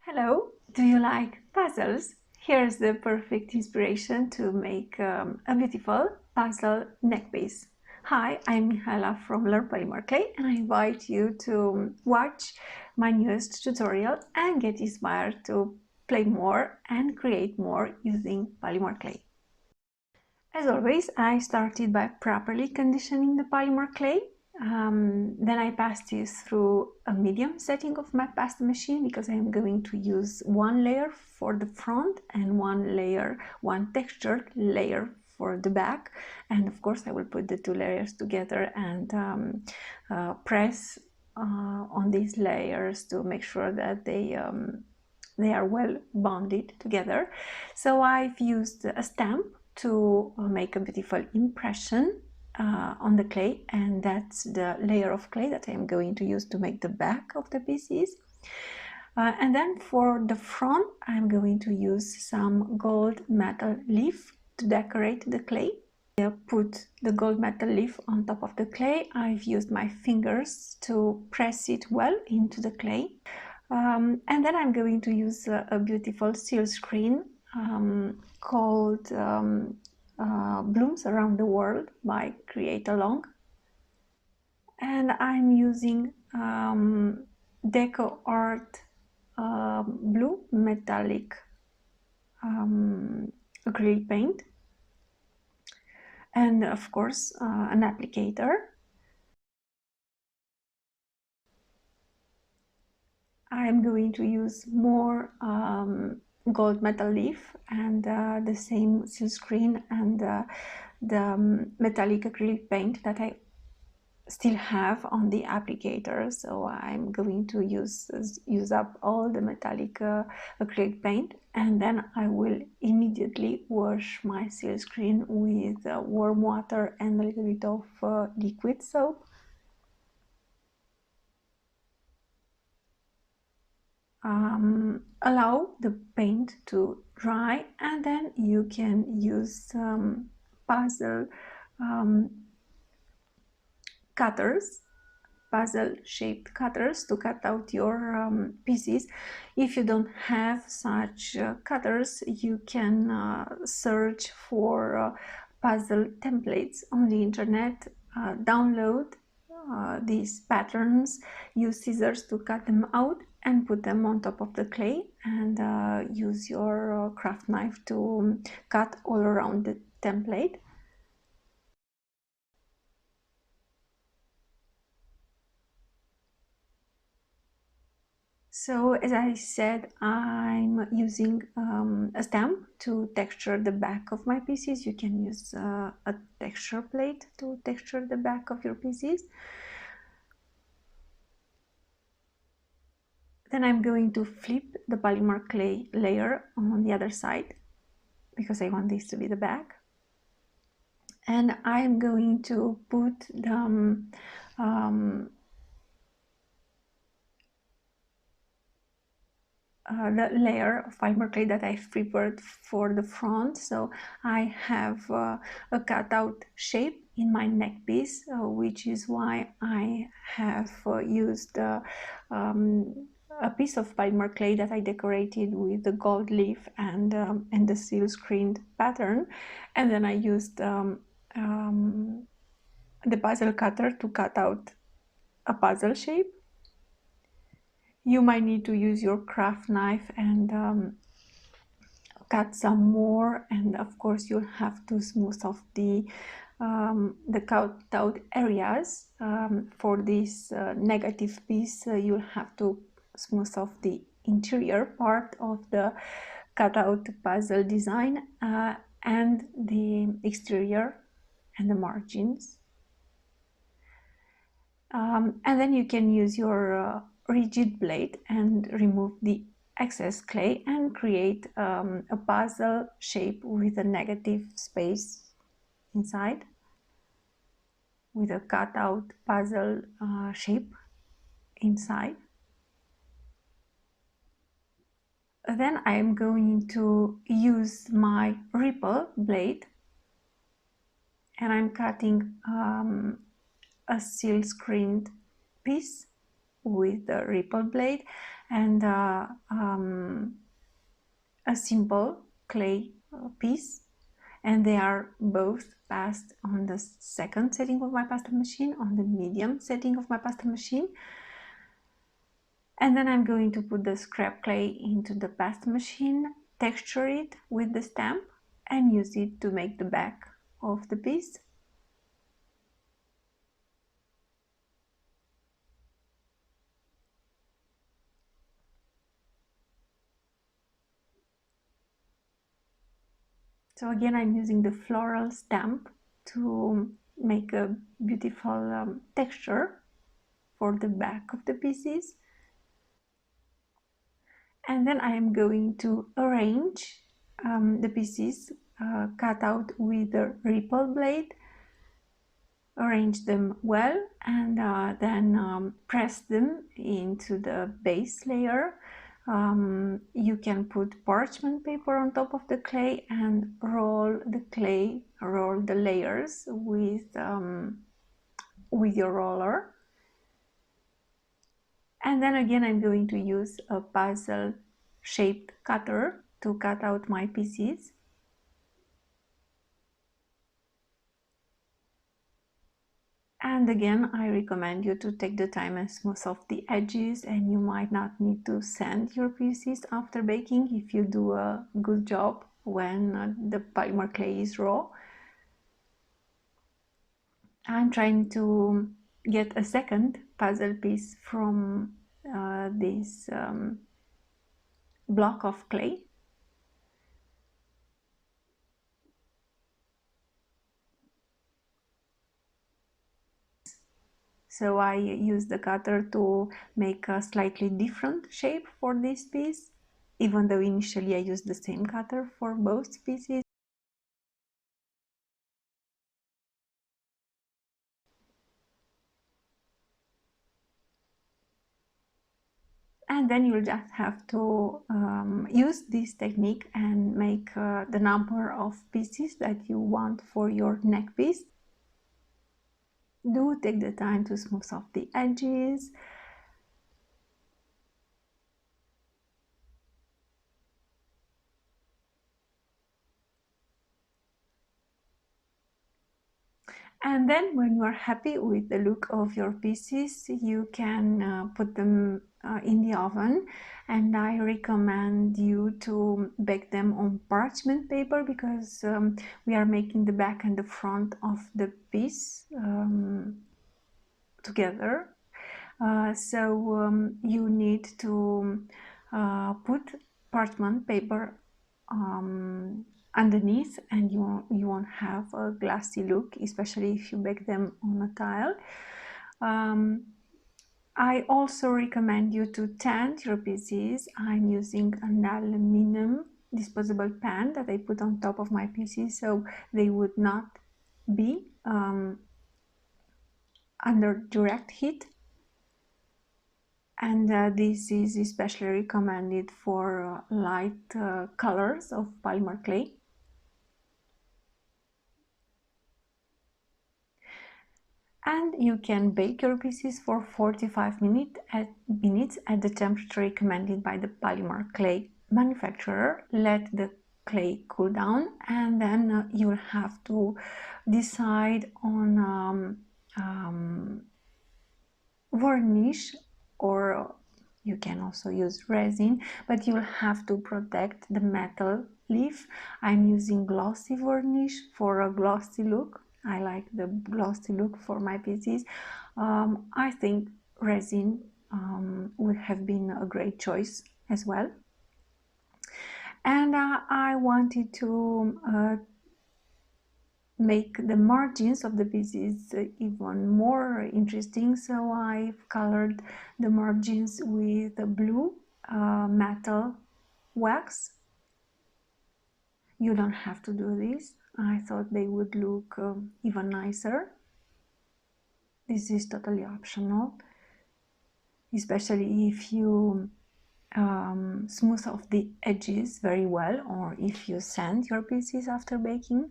Hello, do you like puzzles? Here's the perfect inspiration to make a beautiful puzzle neck piece. Hi, I'm Mihaela from Learn Polymer Clay and I invite you to watch my newest tutorial and get inspired to play more and create more using polymer clay. As always, I started by properly conditioning the polymer clay. Then I passed this through a medium setting of my pasta machine because I am going to use one layer for the front and one textured layer for the back. And of course I will put the two layers together and press on these layers to make sure that they are well bonded together. So I've used a stamp to make a beautiful impression on the clay, and that's the layer of clay that I'm going to use to make the back of the pieces. And then for the front I'm going to use some gold metal leaf to decorate the clay. I put the gold metal leaf on top of the clay. I've used my fingers to press it well into the clay. And then I'm going to use a beautiful silkscreen called Blooms Around the World by CreateAlong. And I'm using Deco Art blue metallic acrylic paint, and of course an applicator. I'm going to use more gold metal leaf and the same silkscreen and the metallic acrylic paint that I still have on the applicator. So I'm going to use up all the metallic acrylic paint, and then I will immediately wash my silkscreen with warm water and a little bit of liquid soap. Allow the paint to dry, and then you can use puzzle cutters, puzzle shaped cutters to cut out your pieces. If you don't have such cutters, you can search for puzzle templates on the internet, download these patterns, use scissors to cut them out and put them on top of the clay, and use your craft knife to cut all around the template. So as I said, I'm using a stamp to texture the back of my pieces. You can use a texture plate to texture the back of your pieces. Then I'm going to flip the polymer clay layer on the other side because I want this to be the back. And I'm going to put the layer of polymer clay that I've prepared for the front. So I have a cutout shape in my neck piece, which is why I have used a piece of polymer clay that I decorated with the gold leaf and the silkscreen pattern, and then I used the puzzle cutter to cut out a puzzle shape. You might need to use your craft knife and cut some more, and of course you'll have to smooth off the cut out areas. For this negative piece, you'll have to smooth off the interior part of the cutout puzzle design and the exterior and the margins. And then you can use your rigid blade and remove the excess clay and create a puzzle shape with a negative space inside, with a cutout puzzle shape inside. Then I'm going to use my ripple blade, and I'm cutting a silkscreened piece with the ripple blade, and a simple clay piece, and they are both passed on the second setting of my pastel machine, on the medium setting of my pastel machine. And then I'm going to put the scrap clay into the pastel machine, texture it with the stamp, and use it to make the back of the piece. So again, I'm using the floral stamp to make a beautiful texture for the back of the pieces. And then I am going to arrange the pieces cut out with the ripple blade, arrange them well, and then press them into the base layer. You can put parchment paper on top of the clay and roll the layers with your roller. And then again, I'm going to use a puzzle shaped cutter to cut out my pieces. And again, I recommend you to take the time and smooth off the edges, and you might not need to sand your pieces after baking if you do a good job when the polymer clay is raw. I'm trying to get a second puzzle piece from this block of clay. So I use the cutter to make a slightly different shape for this piece, even though initially I used the same cutter for both pieces. And then you'll just have to use this technique and make the number of pieces that you want for your neck piece. Do take the time to smooth off the edges. And then when you are happy with the look of your pieces, you can put them in the oven, and I recommend you to bake them on parchment paper because we are making the back and the front of the piece together. So you need to put parchment paper underneath, and you won't have a glassy look, especially if you bake them on a tile. I also recommend you to tend your pieces. I'm using an aluminum disposable pan that I put on top of my pieces so they would not be under direct heat. And this is especially recommended for light colors of polymer clay. And you can bake your pieces for 45 minutes at the temperature recommended by the polymer clay manufacturer. Let the clay cool down, and then you'll have to decide on varnish, or you can also use resin, but you'll have to protect the metal leaf. I'm using glossy varnish for a glossy look. I like the glossy look for my pieces. I think resin would have been a great choice as well. And I wanted to make the margins of the pieces even more interesting, so I've colored the margins with a blue metal wax. You don't have to do this. I thought they would look even nicer. This is totally optional, especially if you smooth off the edges very well, or if you sand your pieces after baking.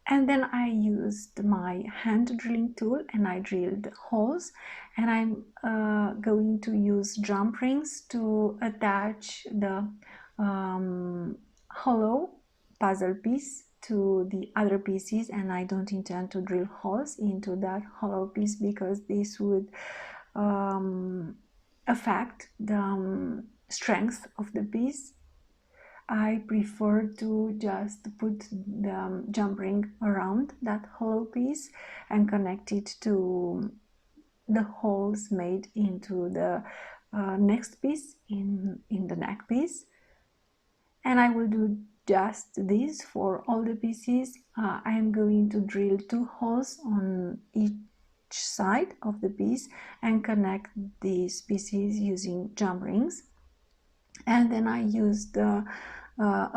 And then I used my hand drilling tool and I drilled holes, and I'm going to use jump rings to attach the hollow puzzle piece to the other pieces, and I don't intend to drill holes into that hollow piece because this would affect the strength of the piece. I prefer to just put the jump ring around that hollow piece and connect it to the holes made into the next piece in the neck piece. And I will do just this for all the pieces. I am going to drill 2 holes on each side of the piece and connect these pieces using jump rings. And then I used a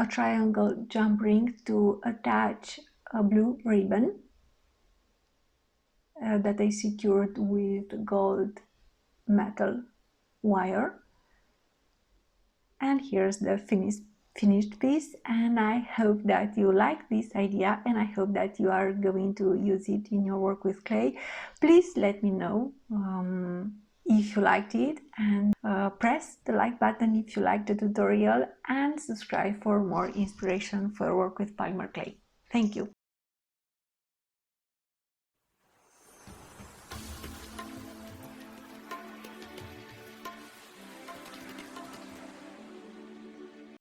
triangle jump ring to attach a blue ribbon that I secured with gold metal wire. And here's the finished piece, and I hope that you like this idea, and I hope that you are going to use it in your work with clay. Please let me know if you liked it, and press the like button if you liked the tutorial, and subscribe for more inspiration for work with polymer clay. Thank you.